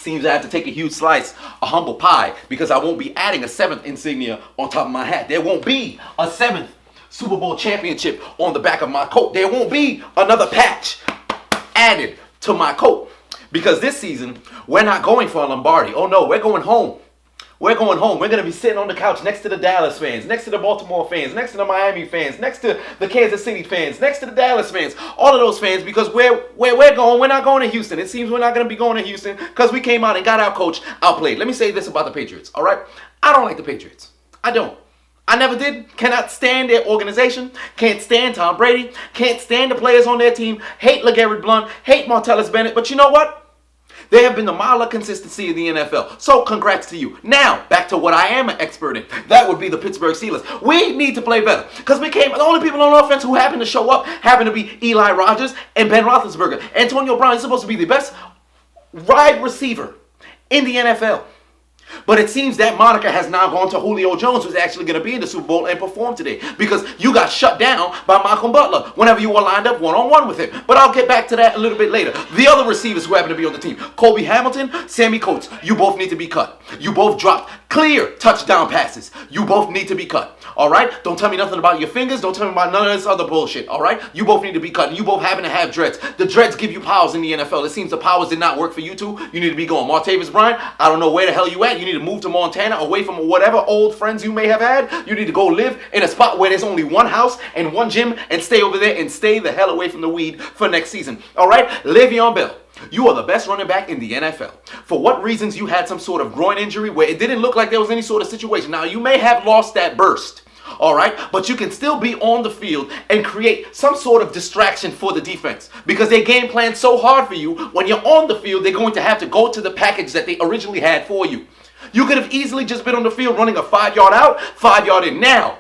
seems I have to take a huge slice of humble pie because I won't be adding a 7th insignia on top of my hat. There won't be a 7th Super Bowl championship on the back of my coat. There won't be another patch added to my coat. Because this season, we're not going for a Lombardi. Oh no, we're going home. We're going home. We're going to be sitting on the couch next to the Dallas fans, next to the Baltimore fans, next to the Miami fans, next to the Kansas City fans, next to the Dallas fans, all of those fans, because where we're going, we're not going to Houston. It seems we're not going to be going to Houston because we came out and got our coach outplayed. Let me say this about the Patriots, all right? I don't like the Patriots. I don't. I never did. Cannot stand their organization. Can't stand Tom Brady. Can't stand the players on their team. Hate LeGarrette Blount. Hate Martellus Bennett. But you know what? They have been the model of consistency in the NFL. So congrats to you. Now, back to what I am an expert in. That would be the Pittsburgh Steelers. We need to play better. Because the only people on offense who happen to show up happen to be Eli Rogers and Ben Roethlisberger. Antonio Brown is supposed to be the best wide receiver in the NFL. But it seems that moniker has now gone to Julio Jones, who's actually going to be in the Super Bowl and perform today. Because you got shut down by Malcolm Butler whenever you were lined up one-on-one with him. But I'll get back to that a little bit later. The other receivers who happen to be on the team, Colby Hamilton, Sammy Coates, you both need to be cut. You both dropped clear touchdown passes. You both need to be cut. All right? Don't tell me nothing about your fingers. Don't tell me about none of this other bullshit. All right? You both need to be cut. And you both happen to have dreads. The dreads give you powers in the NFL. It seems the powers did not work for you two. You need to be going. Martavis Bryant, I don't know where the hell you at. You need to move to Montana, away from whatever old friends you may have had. You need to go live in a spot where there's only one house and one gym and stay over there and stay the hell away from the weed for next season. All right? Le'Veon Bell, you are the best running back in the NFL. For what reasons you had some sort of groin injury where it didn't look like there was any sort of situation. Now, you may have lost that burst. All right, but you can still be on the field and create some sort of distraction for the defense because they game plan so hard for you. When you're on the field, they're going to have to go to the package that they originally had for you. You could have easily just been on the field running a 5-yard out, 5-yard in. Now,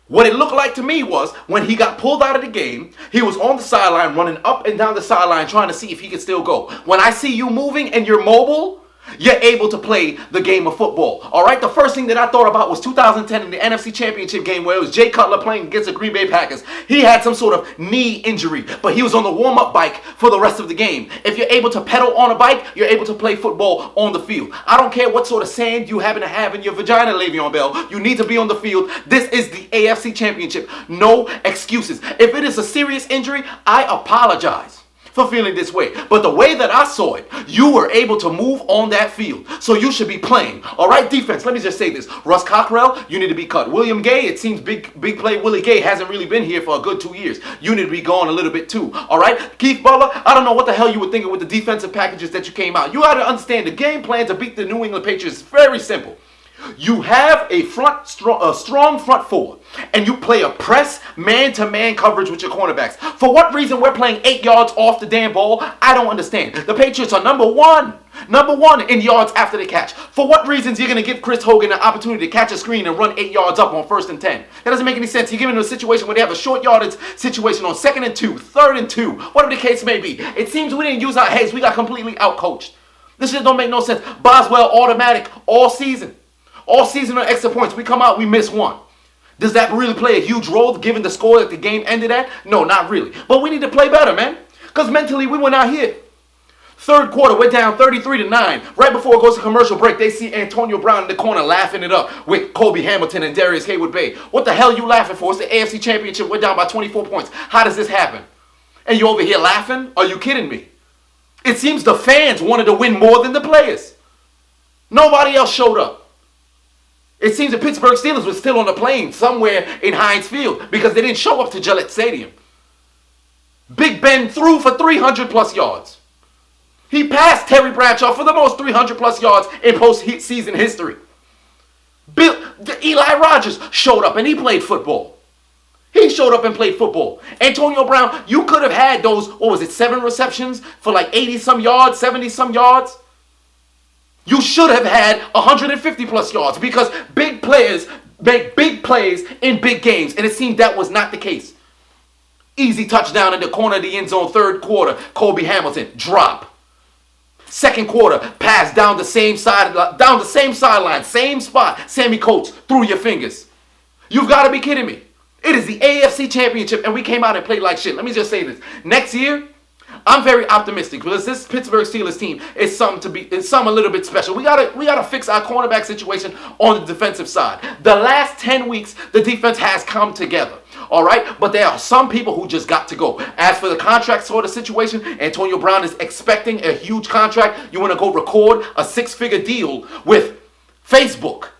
what it looked like to me was when he got pulled out of the game, he was on the sideline running up and down the sideline trying to see if he could still go. When I see you moving and you're mobile, you're able to play the game of football. All right, the first thing that I thought about was 2010 in the NFC Championship game where it was Jay Cutler playing against the Green Bay Packers. He had some sort of knee injury, but he was on the warm-up bike for the rest of the game. If you're able to pedal on a bike, you're able to play football on the field. I don't care what sort of sand you happen to have in your vagina, Le'Veon Bell. You need to be on the field. This is the AFC Championship. No excuses. If it is a serious injury, I apologize for feeling this way. But the way that I saw it, you were able to move on that field. So you should be playing. All right, defense, let me just say this. Russ Cockrell, you need to be cut. William Gay, it seems big play Willie Gay hasn't really been here for a good 2 years. You need to be gone a little bit too. All right, Keith Butler, I don't know what the hell you were thinking with the defensive packages that you came out. You got to understand the game plan to beat the New England Patriots is very simple. You have a strong front four, and you play a press man-to-man coverage with your cornerbacks. For what reason we're playing 8 yards off the damn ball, I don't understand. The Patriots are number one in yards after the catch. For what reasons you're going to give Chris Hogan an opportunity to catch a screen and run 8 yards up on 1st and 10? That doesn't make any sense. You're giving them a situation where they have a short yardage situation on 2nd and 2, 3rd and 2, whatever the case may be. It seems we didn't use our heads. We got completely outcoached. This shit don't make no sense. Boswell automatic all season. All season on extra points. We come out, we miss one. Does that really play a huge role given the score that the game ended at? No, not really. But we need to play better, man. Because mentally, we went out here. 3rd quarter, we're down 33-9. Right before it goes to commercial break, they see Antonio Brown in the corner laughing it up with Colby Hamilton and Darius Haywood-Bay. What the hell you laughing for? It's the AFC Championship. We're down by 24 points. How does this happen? And you over here laughing? Are you kidding me? It seems the fans wanted to win more than the players. Nobody else showed up. It seems the Pittsburgh Steelers were still on the plane somewhere in Heinz Field because they didn't show up to Gillette Stadium. Big Ben threw for 300-plus yards. He passed Terry Bradshaw for the most 300-plus yards in postseason history. Eli Rogers showed up and he played football. He showed up and played football. Antonio Brown, you could have had those, 7 receptions for like 80-some yards, 70-some yards. You should have had 150-plus yards because big players make big plays in big games, and it seemed that was not the case. Easy touchdown in the corner of the end zone, 3rd quarter, Colby Hamilton, drop. 2nd quarter, pass down the same sideline, same spot, Sammy Coates, through your fingers. You've got to be kidding me. It is the AFC Championship, and we came out and played like shit. Let me just say this. Next year, I'm very optimistic because this Pittsburgh Steelers team is something a little bit special. We gotta fix our cornerback situation on the defensive side. The last 10 weeks, the defense has come together. All right, but there are some people who just got to go. As for the contract sort of situation, Antonio Brown is expecting a huge contract. You want to go record a 6-figure deal with Facebook.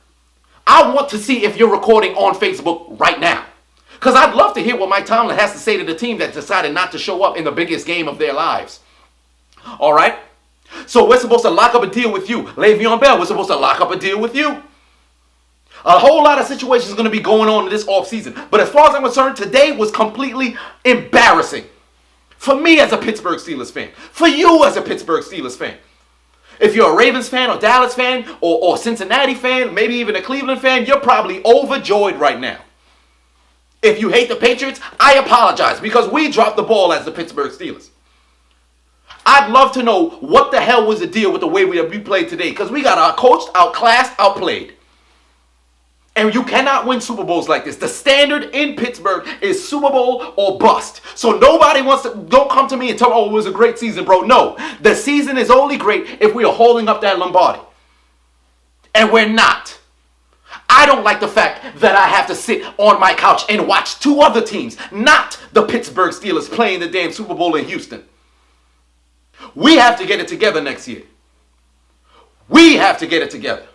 I want to see if you're recording on Facebook right now. Because I'd love to hear what Mike Tomlin has to say to the team that decided not to show up in the biggest game of their lives. All right? So we're supposed to lock up a deal with you. Le'Veon Bell, we're supposed to lock up a deal with you. A whole lot of situations are going to be going on in this offseason. But as far as I'm concerned, today was completely embarrassing. For me as a Pittsburgh Steelers fan. For you as a Pittsburgh Steelers fan. If you're a Ravens fan or Dallas fan or Cincinnati fan, maybe even a Cleveland fan, you're probably overjoyed right now. If you hate the Patriots, I apologize because we dropped the ball as the Pittsburgh Steelers. I'd love to know what the hell was the deal with the way we played today because we got outcoached, outclassed, outplayed. And you cannot win Super Bowls like this. The standard in Pittsburgh is Super Bowl or bust. So nobody wants to, don't come to me and tell me, oh, it was a great season, bro. No, the season is only great if we are holding up that Lombardi. And we're not. I don't like the fact that I have to sit on my couch and watch two other teams, not the Pittsburgh Steelers, playing the damn Super Bowl in Houston. We have to get it together next year. We have to get it together.